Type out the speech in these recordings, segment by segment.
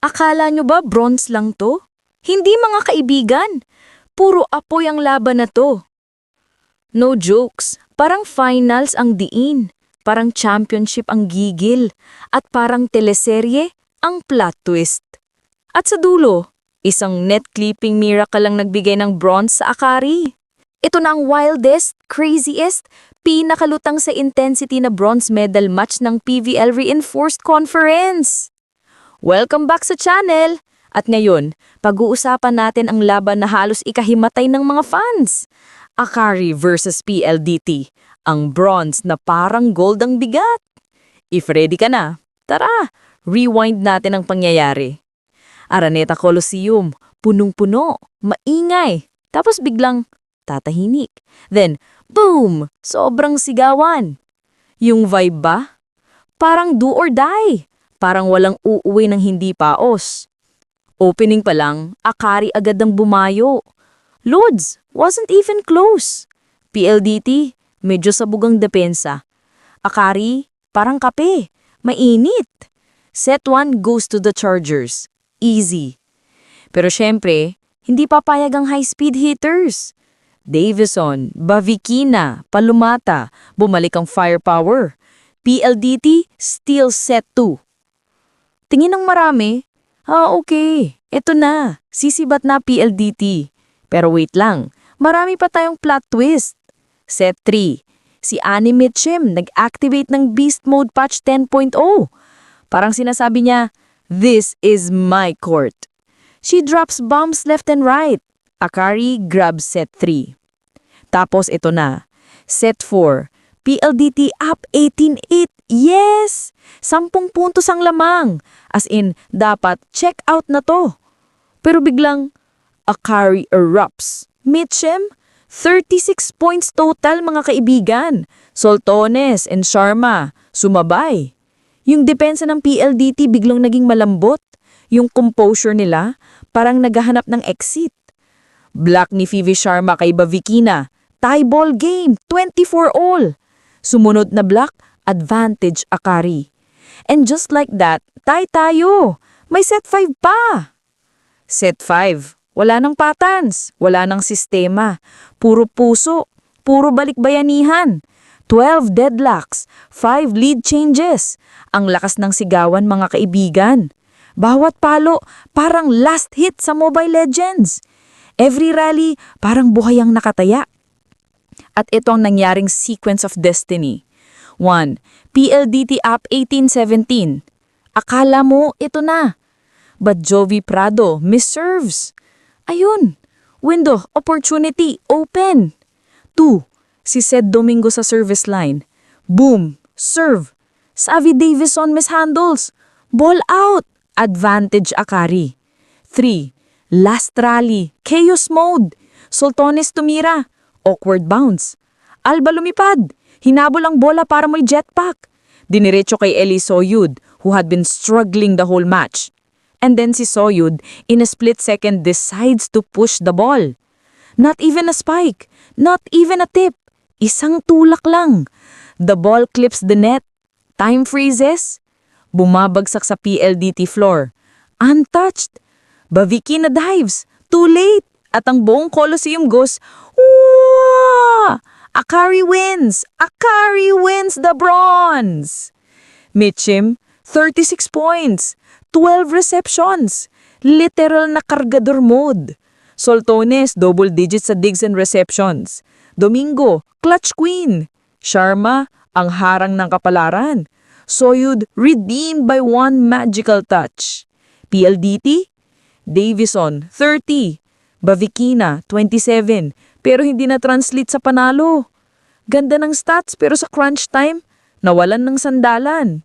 Akala nyo ba bronze lang to? Hindi mga kaibigan. Puro apoy ang laban na to. No jokes, parang finals ang diin. Parang championship ang gigil. At parang teleserye ang plot twist. At sa dulo, isang net clipping miracle lang nagbigay ng bronze sa Akari. Ito na ang wildest, craziest, pinakalutang sa intensity na bronze medal match ng PVL Reinforced Conference. Welcome back sa channel! At ngayon, pag-uusapan natin ang laban na halos ikahimatay ng mga fans. Akari versus PLDT, ang bronze na parang gold ang bigat. If ready ka na, tara, rewind natin ang pangyayari. Araneta Coliseum, punong-puno, maingay, tapos biglang tatahimik. Then, boom! Sobrang sigawan. Yung vibe ba? Parang do or die. Parang walang uuwi ng hindi paos. Opening pa lang, Akari agad ang bumayo. Lods, wasn't even close. PLDT, medyo sabugang depensa. Akari, parang kape, mainit. Set 1 goes to the Chargers. Easy. Pero syempre, hindi papayag ang high-speed hitters. Davison, Bavikina, Palumata, bumalik ang firepower. PLDT, still set 2. Tingin ng marami, okay, eto na, sisibat na PLDT. Pero wait lang, marami pa tayong plot twist. Set 3, si Annie Mitchum nag-activate ng Beast Mode Patch 10.0. Parang sinasabi niya, this is my court. She drops bombs left and right. Akari grabs set 3. Tapos ito na, set 4, PLDT up 18-8. Yes! 10 puntos ang lamang. As in, dapat check out na to. Pero biglang, Akari erupts. Mitchum, 36 points total mga kaibigan. Soltones and Sharma, sumabay. Yung depensa ng PLDT biglang naging malambot. Yung composure nila, parang naghahanap ng exit. Black ni Vivi Sharma kay Bavikina. Tie ball game, 24-all. Sumunod na black, advantage Akari. And just like that, tie tayo. May set 5 pa. Set 5, wala nang patterns, wala nang sistema. Puro puso, puro balikbayanihan. 12 deadlocks, 5 lead changes. Ang lakas ng sigawan mga kaibigan. Bawat palo, parang last hit sa Mobile Legends. Every rally, parang buhay ang nakataya. At ito ang nangyaring sequence of destiny. 1. PLDT up 18-17. Akala mo, ito na. But Jovi Prado misserves. Ayun, window, opportunity, open. 2. Si Sed Domingo sa service line. Boom, serve. Savi Davison mishandles. Ball out, advantage Akari. 3. Last rally, chaos mode. Soltones tumira. Awkward bounce. Alba lumipad. Hinabol ang bola para may jetpack. Diniretso kay Eli Soyud, who had been struggling the whole match. And then si Soyud, in a split second, decides to push the ball. Not even a spike. Not even a tip. Isang tulak lang. The ball clips the net. Time freezes. Bumabagsak sa PLDT floor. Untouched. Bavikina dives. Too late. At ang buong Coliseum goes, "Wah! Akari wins! Akari wins the bronze!" Mitchum, 36 points, 12 receptions, literal na kargador mode. Soltones, double digits sa digs and receptions. Domingo, clutch queen. Sharma, ang harang ng kapalaran. Soyud, redeemed by one magical touch. PLDT, Davison, 30. Bavikina, 27, pero hindi na-translate sa panalo. Ganda ng stats pero sa crunch time, nawalan ng sandalan.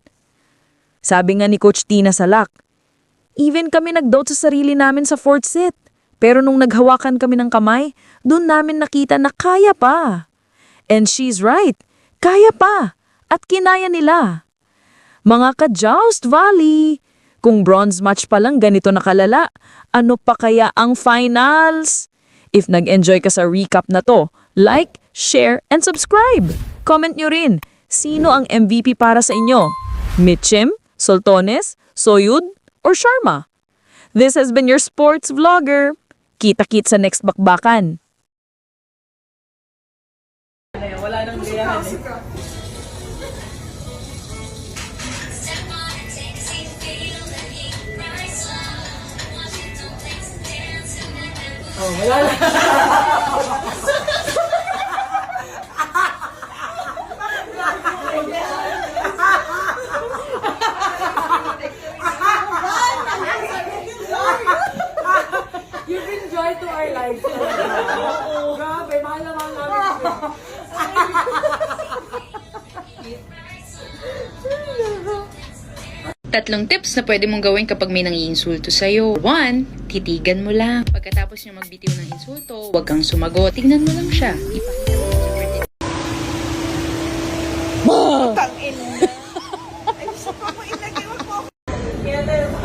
Sabi nga ni Coach Tina Salak, even kami nag-doubt sa sarili namin sa fourth set, pero nung naghawakan kami ng kamay, doon namin nakita na kaya pa. And she's right, kaya pa, at kinaya nila. Mga ka-Joust Valley, kung bronze match pa lang ganito nakalala, ano pa kaya ang finals? If nag-enjoy ka sa recap na to, like, share, and subscribe. Comment nyo rin, sino ang MVP para sa inyo? Mitchum, Soltones, Soyud, or Sharma? This has been your sports vlogger. Kita-kit sa next bakbakan. You bring joy to our lives. Grabe, mahal na mahal namin. Tatlong tips na pwede mong gawin kapag may nangiinsulto sa'yo. 1. Titigan mo lang. Pagkatapos niya magbitiw ng insulto, huwag kang sumagot. Tingnan mo lang siya.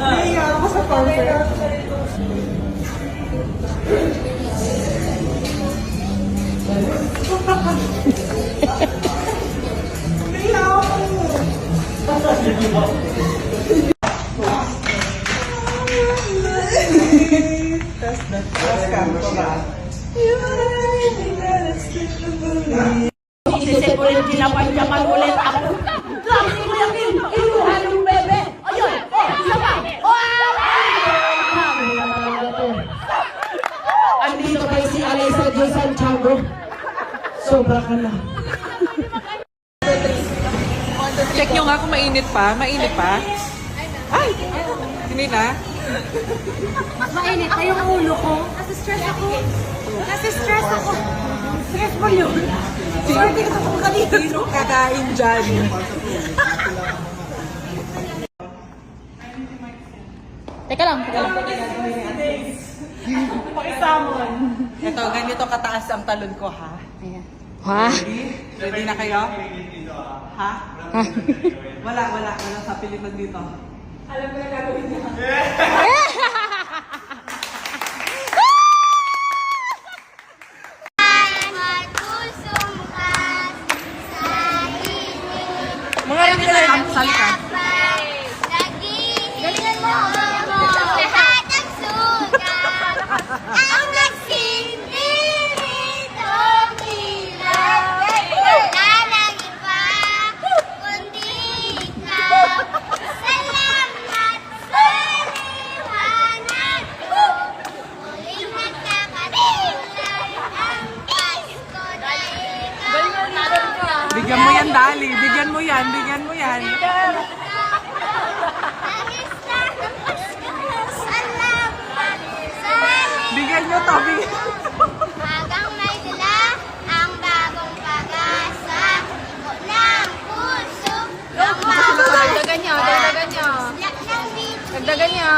Ipakita mo sa birthday. Isisip ulit, ginapanyaman ulit ako. Grabe mo yakin! Inuhan ng bebe! Ayun! Isa pa! Andito kayo si Alaysa J. Santiago. Sobra ka na. Check nyo nga kung mainit pa. Mainit pa. Ay! Hindi na. Mas mainit pa yung ulo ko. Nasa-stress ako. Nasa-stress ako. Stressful yun. Swerte ka kung kanino kakain dyan. Teka lang. Ito, ganito kataas ang talon ko, ha? Ha? Ready na kayo? Ha? Wala sa Pilipag dito. Mga rin nila yung salita. Galingan mo! Lahat ang sugat ang nagsindi rito bilang wala nang iba kundi ikaw. Salamat sa liwanag ko. Muling nagkakaroon ang Pasko na ikaw. Bigyan mo yan, Dali. Bigyan mo yan. Bigyan mo yan. Bigyan nyo to. Bigyan. Hanggang may dala ang bagong pag-asa ng puso. Dagdagan nyo. Dagdagan nyo.